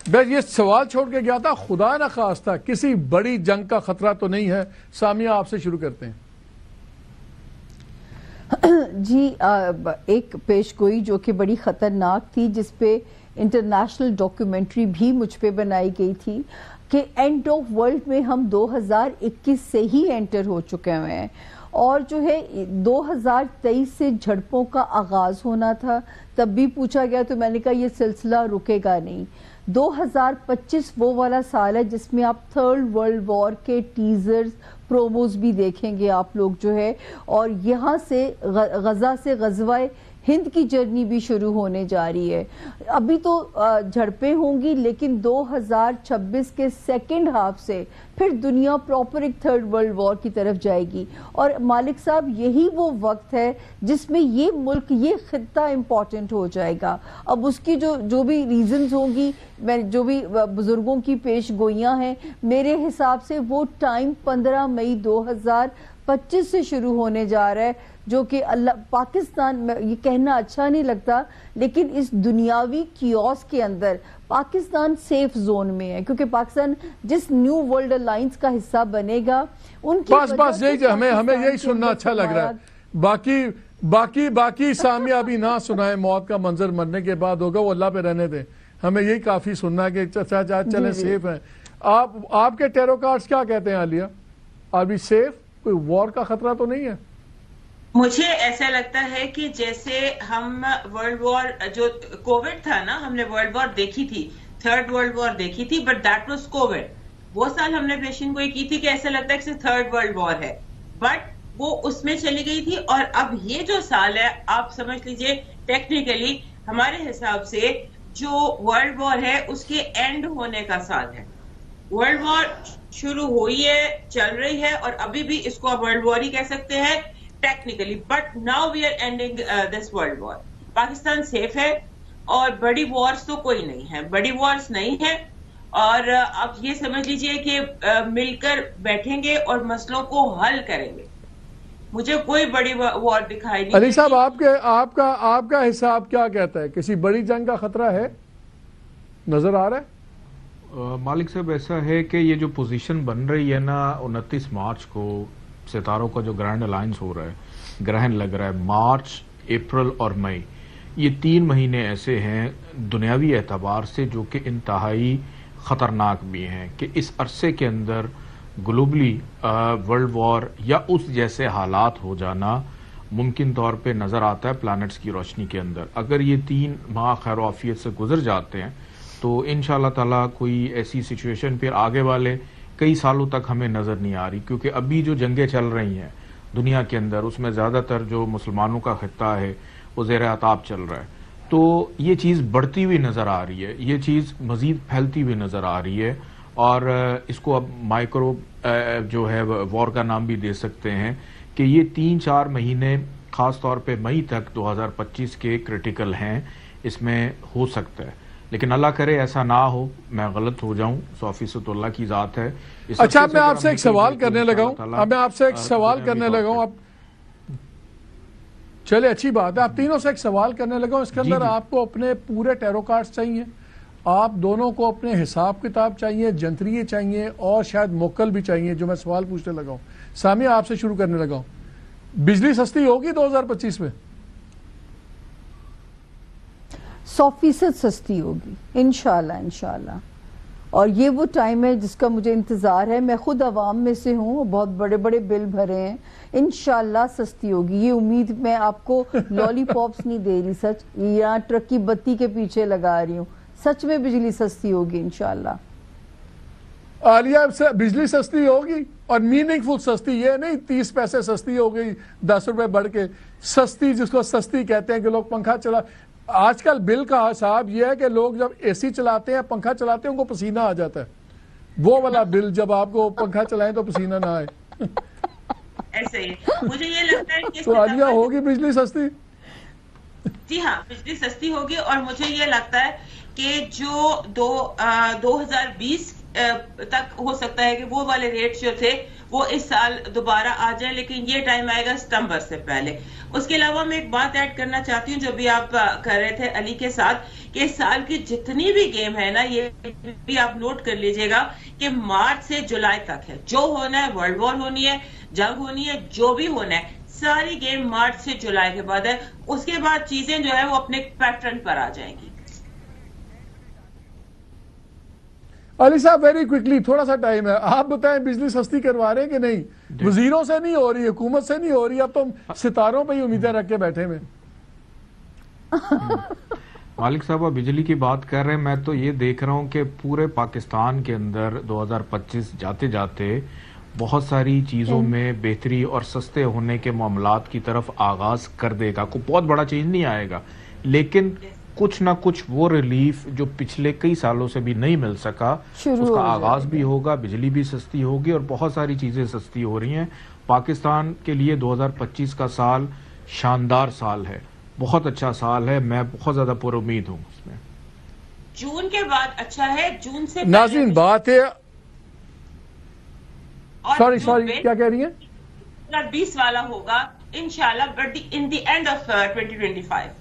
میں یہ سوال چھوڑ کے گیا تھا، خدا نہ خواستہ کسی بڑی جنگ کا خطرہ تو نہیں ہے؟ سامیہ آپ سے شروع کرتے ہیں۔ جی ایک پیش گوئی جو کہ بڑی خطرناک تھی، جس پہ انٹرنیشنل ڈاکیومنٹری بھی مجھ پہ بنائی گئی تھی کہ اینڈ آف ورلڈ میں ہم 2021 سے ہی انٹر ہو چکے ہوئے ہیں، اور جو ہے 2023 سے جھڑپوں کا آغاز ہونا تھا۔ تب بھی پوچھا گیا تو میں نے کہا یہ سلسلہ رکے گا نہیں۔ 2025 وہ والا سال ہے جس میں آپ تھرڈ ورلڈ وار کے ٹیزرز پروموز بھی دیکھیں گے آپ لوگ جو ہے، اور یہاں سے غزہ سے غزوہ ہند کی جرنی بھی شروع ہونے جا رہی ہے۔ ابھی تو جھڑپیں ہوں گی، لیکن 2026 کے سیکنڈ ہاف سے پھر دنیا پراپر ایک تھرڈ ورلڈ وار کی طرف جائے گی، اور مالک صاحب یہی وہ وقت ہے جس میں یہ ملک، یہ خطہ امپورٹنٹ ہو جائے گا۔ اب اس کی جو بھی ریزنز ہوں گی، جو بھی بزرگوں کی پیش گوئیاں ہیں، میرے حساب سے وہ ٹائم 15 مئی 2025 سے شروع ہونے جا رہا ہے، جو کہ پاکستان میں یہ کہنا اچھا نہیں لگتا، لیکن اس دنیاوی کیوس کے اندر پاکستان سیف زون میں ہے، کیونکہ پاکستان جس نیو ورلڈ الائنس کا حصہ بنے گا ان کی بس یہی ہمیں یہی سننا اچھا لگ رہا ہے۔ باقی سامیہ ابھی نہ سنائے، موت کا منظر مرنے کے بعد ہوگا، وہ اللہ پہ رہنے دیں، ہمیں یہی کافی سننا ہے کہ چلیں سیف ہیں۔ آپ کے ٹیرو کارڈز کیا کہتے ہیں عالیہ؟ Are we safe? کوئی وار کا خطرہ تو نہیں ہے؟ مجھے ایسا لگتا ہے کہ جیسے ہم ورلڈ وار، جو کووڈ تھا نا، ہم نے ورلڈ وار دیکھی تھی، تھرڈ ورلڈ وار دیکھی تھی، بٹ دیٹ واز کووڈ۔ وہ سال ہم نے پیشن گوئی کی تھی کہ ایسا لگتا ہے کہ تھرڈ ورلڈ وار ہے، بٹ وہ اس میں چلی گئی تھی۔ اور اب یہ جو سال ہے، آپ سمجھ لیجئے ٹیکنیکلی ہمارے حساب سے جو ورلڈ وار ہے اس کے اینڈ ہونے کا سال ہے۔ ورلڈ وار شروع ہوئی ہے، چل رہی ہے، اور ابھی بھی اس کو آپ ورلڈ وار ہی کہہ سکتے ہیں technically, but now we are ending this world war. Pakistan safe ہے، اور بڑی وارز تو کوئی نہیں ہے، بڑی وارز نہیں ہے، اور آپ یہ سمجھ لیجئے کہ مل کر بیٹھیں گے اور مسئلوں کو حل کریں گے۔ مجھے کوئی بڑی وار دکھائی نہیں۔ علی صاحب آپ کا حساب کیا کہتا ہے؟ کسی بڑی جنگ کا خطرہ ہے؟ نظر آ رہا ہے؟ مالک صاحب ایسا ہے کہ یہ جو پوزیشن بن رہی ہے نا 29 مارچ کو، ستاروں کا جو گرینڈ الائنس ہو رہا ہے، گرہن لگ رہا ہے، مارچ، اپریل اور مئی، یہ 3 مہینے ایسے ہیں دنیاوی اعتبار سے جو کہ انتہائی خطرناک بھی ہیں، کہ اس عرصے کے اندر گلوبلی ورلڈ وار یا اس جیسے حالات ہو جانا ممکن طور پہ نظر آتا ہے پلانٹس کی روشنی کے اندر۔ اگر یہ 3 ماہ خیر و عافیت سے گزر جاتے ہیں تو انشاءاللہ تعالیٰ کوئی ایسی سچویشن پھر آگے والے کئی سالوں تک ہمیں نظر نہیں آ رہی، کیونکہ ابھی جو جنگیں چل رہی ہیں دنیا کے اندر اس میں زیادہ تر جو مسلمانوں کا خطہ ہے وہ زیر عتاب چل رہا ہے، تو یہ چیز بڑھتی ہوئی نظر آ رہی ہے، یہ چیز مزید پھیلتی ہوئی نظر آ رہی ہے، اور اس کو اب مائکرو جو ہے وار کا نام بھی دے سکتے ہیں، کہ یہ 3-4 مہینے خاص طور پہ مئی تک 2025 کے کرٹیکل ہیں، اس میں ہو سکتا ہے، لیکن اللہ کرے ایسا نہ ہو، میں غلط ہو جاؤں، 100% اللہ کی ذات ہے۔ اچھا میں آپ سے ایک سوال کرنے لگا ہوں، اب چلے اچھی بات ہے، آپ تینوں سے ایک سوال کرنے لگا ہوں، اس کے اندر آپ کو اپنے پورے ٹیرو کارڈز چاہیے، آپ دونوں کو اپنے حساب کتاب چاہیے، جنتریے چاہیے، اور شاید موکل بھی چاہیے، جو میں سوال پوچھنے لگا ہوں۔ سامیہ آپ سے شروع کرنے لگا ہوں، بجلی سستی ہوگی 2025 میں؟ 100% سستی ہوگی انشاءاللہ، اور یہ وہ ٹائم ہے جس کا مجھے انتظار ہے۔ میں خود عوام میں سے ہوں، بہت بڑے بڑے بل بھرے ہیں، انشاءاللہ سستی ہوگی، یہ امید میں آپ کو لالی پاپس نہیں دے رہی، سچ، یہاں ٹرک کی بتی کے پیچھے لگا رہی ہوں، سچ میں بجلی سستی ہوگی انشاءاللہ۔ عالیہ بجلی سستی ہوگی، اور میننگ فل سستی، یہ نہیں 30 پیسے سستی ہو گئی 10 روپے بڑھ کے، سستی جس کو سستی کہتے ہیں کہ لوگ پنکھا چلا۔ آج کل بل کا حساب یہ ہے کہ لوگ جب اے سی چلاتے ہیں، پنکھا چلاتے ہیں، ان کو پسینہ آ جاتا ہے، وہ والا بل جب آپ کو پنکھا چلائیں تو پسینہ نہ آئے۔ ایسے ہی مجھے یہ لگتا ہے کہ تو عالیہ ہوگی بجلی سستی؟ جی ہاں، بجلی سستی ہوگی، اور مجھے یہ لگتا ہے کہ جو 2020 تک ہو سکتا ہے کہ وہ والے ریٹ جو تھے وہ اس سال دوبارہ آ جائیں، لیکن یہ ٹائم آئے گا ستمبر سے پہلے. اس کے علاوہ میں ایک بات ایڈ کرنا چاہتی ہوں جو بھی آپ کر رہے تھے علی کے ساتھ، کہ اس سال کی جتنی بھی گیم ہے نا، یہ بھی آپ نوٹ کر لیجئے گا کہ مارچ سے جولائی تک ہے. جو ہونا ہے، ورلڈ وار ہونی ہے، جنگ ہونی ہے، جو بھی ہونا ہے، ساری گیم مارچ سے جولائی کے بعد ہے. اس کے بعد چیزیں جو ہے وہ اپنے پیٹرن پر آ جائیں گی. علی صاحب ویری کوئکلی، تھوڑا سا ٹائم ہے، آپ بتائیں بجلی سستی کروا رہے ہیں کہ نہیں؟ وزیروں سے نہیں ہو رہی، حکومت سے نہیں ہو رہی، اب تو ہم ستاروں پہ ہی امیدیں رکھ کے بیٹھے ہوئے. مالک صاحب آپ بجلی کی بات کر رہے ہیں، میں تو یہ دیکھ رہا ہوں کہ پورے پاکستان کے اندر 2025 جاتے جاتے بہت ساری چیزوں میں بہتری اور سستے ہونے کے معاملات کی طرف آغاز کر دے گا. کوئی بہت بڑا چینج نہیں آئے گا، لیکن کچھ نہ کچھ وہ ریلیف جو پچھلے کئی سالوں سے بھی نہیں مل سکا اس کا آغاز بھی ہوگا. بجلی بھی سستی ہوگی اور بہت ساری چیزیں سستی ہو رہی ہیں. پاکستان کے لیے 2025 کا سال شاندار سال ہے، بہت اچھا سال ہے. میں بہت زیادہ پر امید ہوں اس میں. جون کے بعد اچھا ہے، جون سے ناظرین بات ہے، سوری کیا کہہ رہی ہیں؟ 2020 والا ہوگا انشاءاللہ ان دی اینڈ آف 2025.